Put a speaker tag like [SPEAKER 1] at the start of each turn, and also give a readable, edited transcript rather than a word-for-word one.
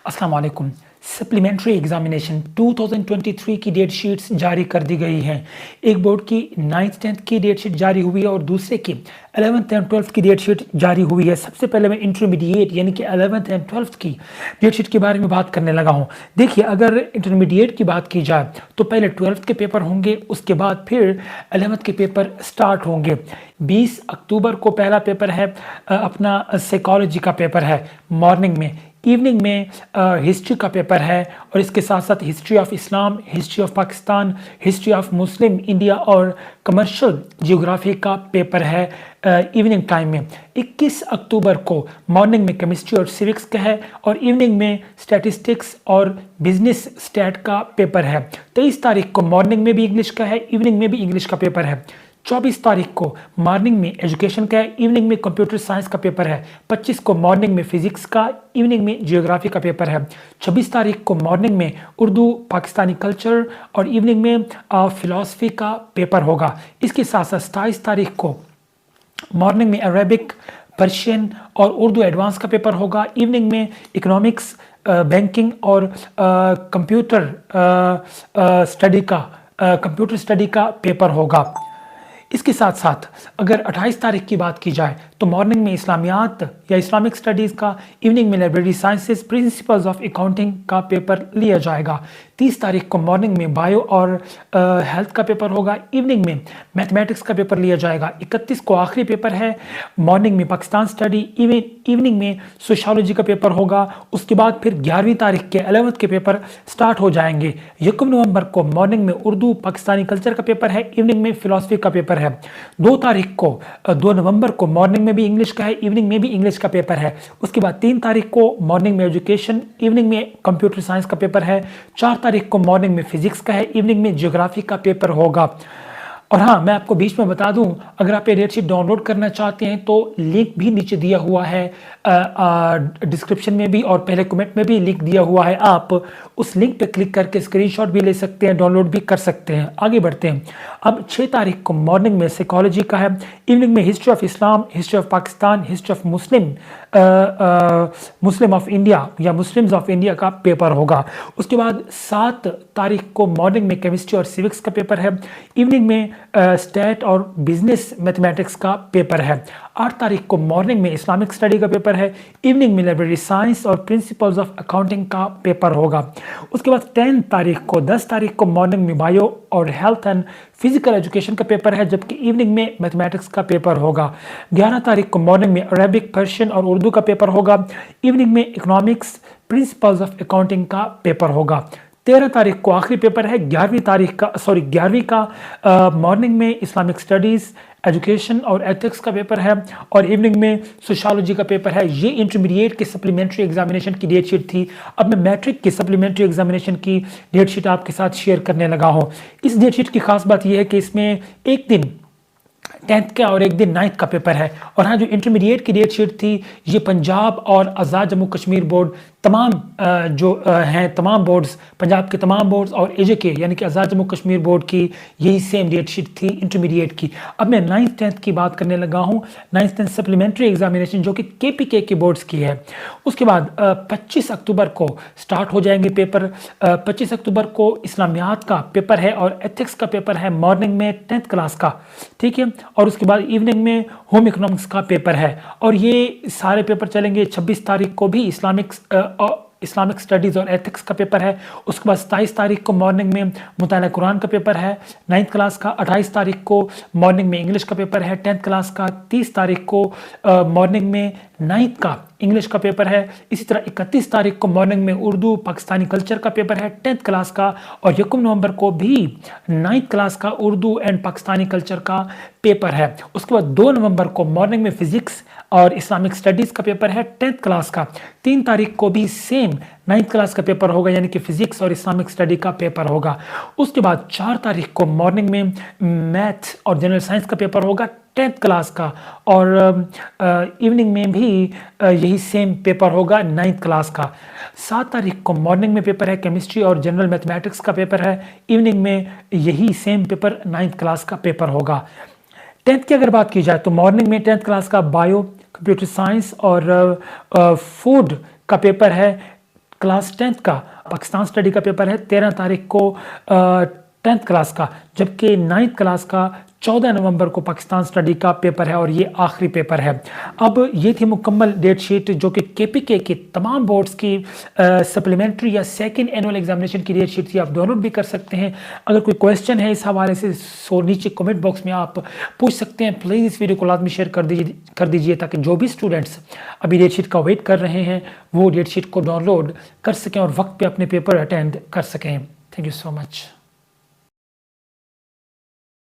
[SPEAKER 1] अस्सलाम वालेकुम। Supplementary examination 2023 की डेट शीट्स जारी कर दी गई हैं। एक बोर्ड की 9th 10th की डेट शीट जारी हुई है और दूसरे की 11th एंड 12th की डेट शीट जारी हुई है। सबसे पहले मैं इंटरमीडिएट यानी कि 11th एंड 12th की डेट शीट के बारे में बात करने लगा हूं। देखिए, अगर इंटरमीडिएट की बात की जाए तो पहले 12th के पेपर होंगे, उसके बाद फिर 11th के पेपर स्टार्ट होंगे। 20 अक्टूबर को पहला पेपर है, अपना साइकोलॉजी का पेपर है मॉर्निंग में। इवनिंग में हिस्ट्री का पेपर है और इसके साथ साथ history of Islam, history of Pakistan, history of Muslim India और कमर्शियल जियोग्राफी का पेपर है इवनिंग टाइम में। 21 अक्टूबर को मॉर्निंग में केमिस्ट्री और सिविक्स का है और इवनिंग में स्टैटिस्टिक्स और बिजनेस स्टैट का पेपर है। 23 तारीख को मॉर्निंग में भी इंग्लिश का है, इवनिंग में भी इंग्लिश का पेपर है। 24 तारीख को मॉर्निंग में एजुकेशन का है, इवनिंग में कंप्यूटर साइंस का पेपर है। 25 को मॉर्निंग में फिजिक्स का, इवनिंग में जियोग्राफी का पेपर है। 26 तारीख को मॉर्निंग में उर्दू पाकिस्तानी कल्चर और इवनिंग में फिलॉसफी का पेपर होगा। इसके साथ साथ 27 तारीख को मॉर्निंग में अरेबिक, पर्शियन और उर्दू एडवांस का पेपर होगा। इवनिंग में इकोनॉमिक्स, बैंकिंग और कंप्यूटर स्टडी का पेपर होगा। इसके साथ साथ अगर 28 तारीख की बात की जाए तो मॉर्निंग में इस्लामियात या इस्लामिक स्टडीज़ का, इवनिंग में library sciences, principles of accounting का पेपर लिया जाएगा। 30 तारीख को मॉर्निंग में बायो और हेल्थ का पेपर होगा, इवनिंग में मैथमेटिक्स का पेपर लिया जाएगा। 31 को आखिरी पेपर है, मॉर्निंग में पाकिस्तान स्टडी, इवनिंग में सोशियोलॉजी का पेपर होगा। उसके बाद फिर 11वीं तारीख के 11th के पेपर स्टार्ट हो जाएंगे। 1 नवंबर को मॉर्निंग में उर्दू पाकिस्तानी कल्चर का पेपर है, इवनिंग में फिलॉसफी का पेपर है। 2 नवंबर को मॉर्निंग में भी इंग्लिश का है, इवनिंग में भी इंग्लिश का पेपर है। उसके बाद 3 तारीख को मॉर्निंग में एजुकेशन, इवनिंग में कंप्यूटर साइंस का पेपर है। 4 तारीख को मॉर्निंग में फिजिक्स का है, इवनिंग में ज्योग्राफी का पेपर होगा। और हाँ, मैं आपको बीच में बता दूं, अगर आप ये डेट शीट डाउनलोड करना चाहते हैं तो लिंक भी नीचे दिया हुआ है, डिस्क्रिप्शन में भी और पहले कमेंट में भी लिंक दिया हुआ है। आप उस लिंक पे क्लिक करके स्क्रीनशॉट भी ले सकते हैं, डाउनलोड भी कर सकते हैं। आगे बढ़ते हैं। अब 6 तारीख को मॉर्निंग में साइकोलॉजी का है, इवनिंग में history of Islam, history of Pakistan, history of Muslim of India या मुस्लिम्स ऑफ इंडिया का पेपर होगा। उसके बाद 7 तारीख को मॉर्निंग में केमिस्ट्री और सिविक्स का पेपर है, इवनिंग में स्टैट और बिजनेस मैथमेटिक्स का पेपर है। 8 तारीख को मॉर्निंग में इस्लामिक स्टडी का पेपर है, इवनिंग में लाइब्रेरी साइंस और प्रिंसिपल्स ऑफ अकाउंटिंग का पेपर होगा। उसके बाद 10 तारीख को मॉर्निंग में बायो और हेल्थ एंड फिजिकल एजुकेशन का पेपर है, जबकि इवनिंग में मैथमेटिक्स का पेपर होगा। 11 तारीख को मॉर्निंग में अरेबिक, पर्शियन और उर्दू का पेपर होगा, इवनिंग में इकोनॉमिक्स, प्रिंसिपल्स ऑफ अकाउंटिंग का पेपर होगा। 13 तारीख को आखिरी पेपर है, 11वीं का मॉर्निंग में इस्लामिक स्टडीज़, एजुकेशन और एथिक्स का पेपर है और इवनिंग में सोशियोलॉजी का पेपर है। ये इंटरमीडिएट के सप्लीमेंट्री एग्जामिनेशन की डेट शीट थी। अब मैं मैट्रिक के सप्लीमेंट्री एग्जामिनेशन की डेट शीट आपके साथ शेयर करने लगा हूँ। इस डेट शीट की खास बात यह है कि इसमें एक दिन 10th का और एक दिन 9th का पेपर है। और हाँ, जो इंटरमीडिएट की डेट शीट थी, ये पंजाब और आज़ाद जम्मू कश्मीर बोर्ड तमाम तमाम बोर्ड्स, पंजाब के तमाम बोर्ड्स और एजेके यानी कि आज़ाद जम्मू कश्मीर बोर्ड की यही सेम डेट शीट थी इंटरमीडिएट की। अब मैं 9th 10th की बात करने लगा हूँ। 9th 10th सप्लीमेंट्री एग्जामिनेशन जो कि केपीके के बोर्ड्स की है। उसके बाद 25 अक्टूबर को स्टार्ट हो जाएंगे पेपर। 25 अक्टूबर को इस्लामियात का पेपर है और एथिक्स का पेपर है मॉर्निंग में 10th क्लास का, ठीक है। और उसके बाद इवनिंग में होम इकोनॉमिक्स का पेपर है और ये सारे पेपर चलेंगे। 26 तारीख को भी इस्लामिक स्टडीज़ और एथिक्स का पेपर है। उसके बाद 27 तारीख को मॉर्निंग में मुताला कुरान का पेपर है 9th क्लास का। 28 तारीख को मॉर्निंग में इंग्लिश का पेपर है 10th क्लास का। 30 तारीख को मॉर्निंग में 9th का इंग्लिश का पेपर है। इसी तरह 31 तारीख को मॉर्निंग में उर्दू पाकिस्तानी कल्चर का पेपर है 10th क्लास का। और 1 नवंबर को भी 9th क्लास का उर्दू एंड पाकिस्तानी कल्चर का पेपर है। उसके बाद 2 नवंबर को मॉर्निंग में फिजिक्स और इस्लामिक स्टडीज़ का पेपर है 10th क्लास का। 3 तारीख को भी सेम 9th क्लास का पेपर होगा यानी कि फिजिक्स और इस्लामिक स्टडी का पेपर होगा। उसके बाद 4 तारीख को मॉर्निंग में मैथ और जनरल साइंस का पेपर होगा 10th क्लास का और इवनिंग में भी यही सेम पेपर होगा 9th क्लास का। 7 तारीख को मॉर्निंग में पेपर है केमिस्ट्री और जनरल मैथमेटिक्स का पेपर है, इवनिंग में यही सेम पेपर 9th क्लास का पेपर होगा। 10th की अगर बात की जाए तो मॉर्निंग में 10th क्लास का बायो, कंप्यूटर साइंस और फूड का पेपर है। क्लास 10th का पाकिस्तान स्टडी का पेपर है 13 तारीख को 10th क्लास का, जबकि 9th क्लास का 14 नवंबर को पाकिस्तान स्टडी का पेपर है और ये आखिरी पेपर है। अब ये थी मुकम्मल डेट शीट जो कि केपीके की तमाम बोर्ड्स की सप्लीमेंट्री या सेकंड एनुअल एग्जामिनेशन की डेट शीट थी। आप डाउनलोड भी कर सकते हैं। अगर कोई क्वेश्चन है इस हवाले से सो नीचे कमेंट बॉक्स में आप पूछ सकते हैं। प्लीज़ इस वीडियो को लाजमी शेयर कर दीजिए ताकि जो भी स्टूडेंट्स अभी डेट शीट का वेट कर रहे हैं वो डेट शीट को डाउनलोड कर सकें और वक्त पे अपने पेपर अटेंड कर सकें। Thank you so much.